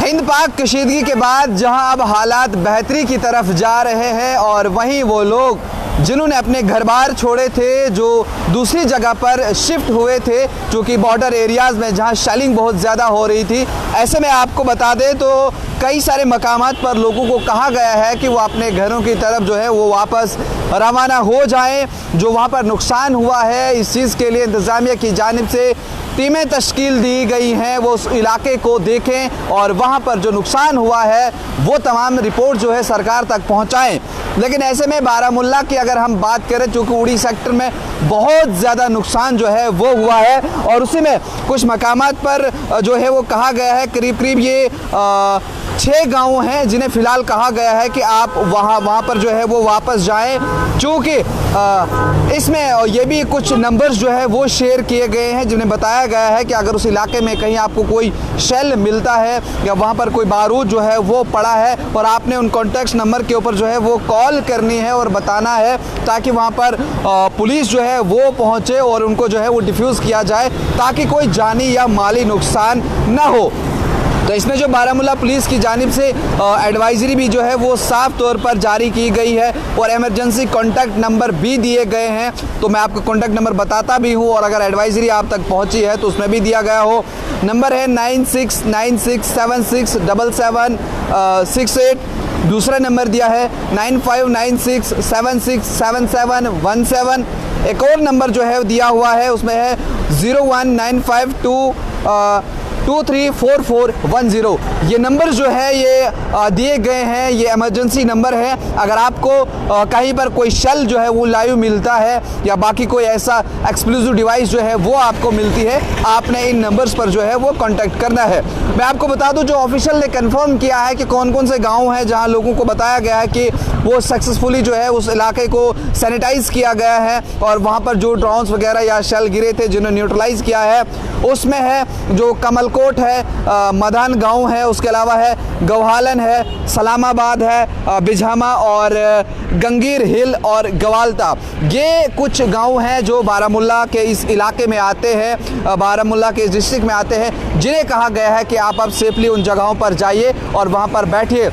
हिंद पाक कशीदगी के बाद जहां अब हालात बेहतरी की तरफ जा रहे हैं और वहीं वो लोग जिन्होंने अपने घर बार छोड़े थे, जो दूसरी जगह पर शिफ्ट हुए थे, चूँकि बॉर्डर एरियाज़ में जहां शेलिंग बहुत ज़्यादा हो रही थी, ऐसे में आपको बता दें तो कई सारे मकामात पर लोगों को कहा गया है कि वो अपने घरों की तरफ जो है वो वापस रवाना हो जाएं। जो वहाँ पर नुकसान हुआ है, इस चीज़ के लिए इंतज़ामिया की जानिब से टीमें तश्कील दी गई हैं, वो उस इलाके को देखें और वहाँ पर जो नुकसान हुआ है वो तमाम रिपोर्ट जो है सरकार तक पहुँचाएँ। लेकिन ऐसे में बारामुल्ला की अगर हम बात करें, चूँकि उड़ी सेक्टर में बहुत ज़्यादा नुकसान जो है वो हुआ है और उसी में कुछ मकामात पर जो है वो कहा गया है करीब करीब ये 6 गांव हैं जिन्हें फ़िलहाल कहा गया है कि आप वहाँ पर जो है वो वापस जाएं। चूँकि इसमें ये भी कुछ नंबर्स जो है वो शेयर किए गए हैं जिन्हें बताया गया है कि अगर उस इलाके में कहीं आपको कोई शेल मिलता है या वहाँ पर कोई बारूद जो है वो पड़ा है और आपने उन कॉन्टैक्ट नंबर के ऊपर जो है वो कॉल करनी है और बताना है, ताकि वहाँ पर पुलिस जो है वो पहुँचे और उनको जो है वो डिफ्यूज़ किया जाए ताकि कोई जानी या माली नुकसान ना हो। तो इसमें जो बारामुल्ला पुलिस की जानिब से एडवाइजरी भी जो है वो साफ तौर पर जारी की गई है और इमरजेंसी कॉन्टैक्ट नंबर भी दिए गए हैं। तो मैं आपको कॉन्टैक्ट नंबर बताता भी हूँ और अगर एडवाइजरी आप तक पहुँची है तो उसमें भी दिया गया हो। नंबर है 9696767768। दूसरा नंबर दिया है 9596767717। एक और नंबर जो है दिया हुआ है, उसमें है 01952234410। ये नंबर जो है ये दिए गए हैं, ये इमरजेंसी नंबर है। अगर आपको कहीं पर कोई शेल जो है वो लाइव मिलता है या बाकी कोई ऐसा एक्सप्लोजिव डिवाइस जो है वो आपको मिलती है, आपने इन नंबर्स पर जो है वो कांटेक्ट करना है। मैं आपको बता दूं, जो ऑफिशियल ने कंफर्म किया है कि कौन कौन से गांव हैं जहां लोगों को बताया गया है कि वो सक्सेसफुली जो है उस इलाके को सैनिटाइज़ किया गया है और वहाँ पर जो ड्रोन्स वगैरह या शेल गिरे थे जिन्हें न्यूट्रलाइज़ किया है, उसमें है जो कमलकोट है, मदान गांव है, उसके अलावा है गवालन है, सलामाबाद है, बिझामा और गंगीर हिल और गवालता। ये कुछ गांव हैं जो बारामुल्ला के इस इलाके में आते हैं, बारामुल्ला के इस डिस्ट्रिक्ट में आते हैं, जिन्हें कहा गया है कि आप अब सेफली उन जगहों पर जाइए और वहाँ पर बैठिए।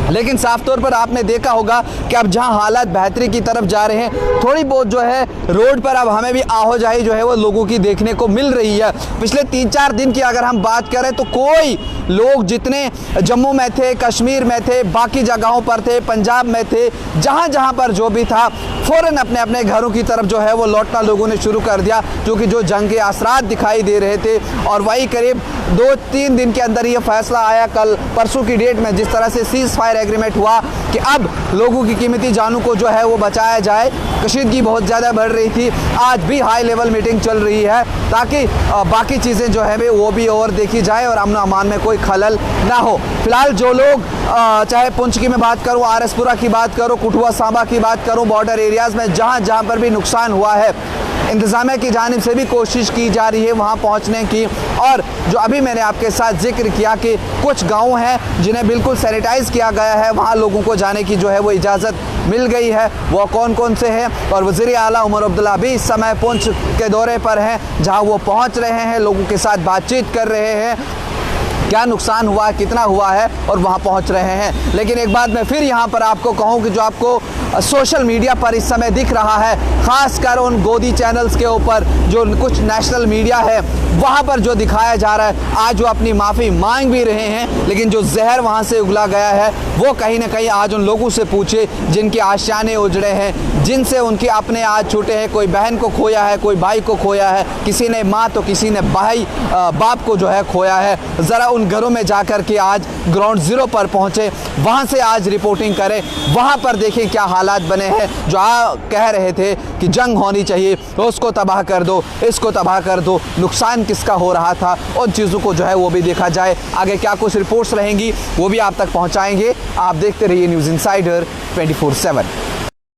लेकिन साफ तौर पर आपने देखा होगा कि अब जहां हालात बेहतरी की तरफ जा रहे हैं, थोड़ी बहुत जो है रोड पर अब हमें भी आवाजाही जो है वो लोगों की देखने को मिल रही है। पिछले 3-4 दिन की अगर हम बात करें तो कोई लोग जितने जम्मू में थे, कश्मीर में थे, बाकी जगहों पर थे, पंजाब में थे, जहां पर जो भी था, फ़ौरन अपने अपने घरों की तरफ जो है वो लौटना लोगों ने शुरू कर दिया, क्योंकि जो जंग के असरात दिखाई दे रहे थे। और वही करीब 2-3 दिन के अंदर ये फैसला आया, कल परसों की डेट में, जिस तरह से सीज़ फायर एग्रीमेंट हुआ कि अब लोगों की कीमती जानों को जो है वो बचाया जाए। कशीदगी बहुत ज़्यादा बढ़ रही थी, आज भी हाई लेवल मीटिंग चल रही है ताकि बाकी चीज़ें जो है वो भी और देखी जाए और अमन अमान में कोई खलल ना हो। फिलहाल जो लोग चाहे पुंछ की मैं बात करूँ, आरएसपुरा की बात करूँ, कुठुआ सांबा की बात करूँ, बॉर्डर एरियाज़ में जहाँ पर भी नुकसान हुआ है, इंतज़ामिया की जानिब से भी कोशिश की जा रही है वहाँ पहुँचने की। और जो अभी मैंने आपके साथ जिक्र किया कि कुछ गांव हैं जिन्हें बिल्कुल सैनिटाइज़ किया गया है, वहाँ लोगों को जाने की जो है वो इजाज़त मिल गई है, वो कौन कौन से हैं। और वज़ीर आला उमर अब्दुल्ला भी इस समय पुंछ के दौरे पर हैं, जहाँ वो पहुँच रहे हैं, लोगों के साथ बातचीत कर रहे हैं, क्या नुकसान हुआ है, कितना हुआ है, और वहाँ पहुँच रहे हैं। लेकिन एक बात मैं फिर यहाँ पर आपको कहूँ कि जो आपको सोशल मीडिया पर इस समय दिख रहा है, ख़ासकर उन गोदी चैनल्स के ऊपर, जो कुछ नेशनल मीडिया है, वहाँ पर जो दिखाया जा रहा है, आज वो अपनी माफ़ी मांग भी रहे हैं, लेकिन जो जहर वहाँ से उगला गया है वो कहीं ना कहीं आज उन लोगों से पूछे जिनके आशियाने उजड़े हैं, जिनसे उनके अपने आज छूटे हैं। कोई बहन को खोया है, कोई भाई को खोया है, किसी ने माँ तो किसी ने भाई बाप को जो है खोया है। ज़रा उन घरों में जाकर के आज ग्राउंड ज़ीरो पर पहुँचे, वहाँ से आज रिपोर्टिंग करें, वहाँ पर देखें क्या हालात बने हैं। जो कह रहे थे कि जंग होनी चाहिए, तो उसको तबाह कर दो, इसको तबाह कर दो, नुकसान किसका हो रहा था, उन चीज़ों को जो है वो भी देखा जाए। आगे क्या कुछ रिपोर्ट्स रहेंगी वो भी आप तक पहुँचाएंगे। आप देखते रहिए न्यूज़ इनसाइडर 24/7।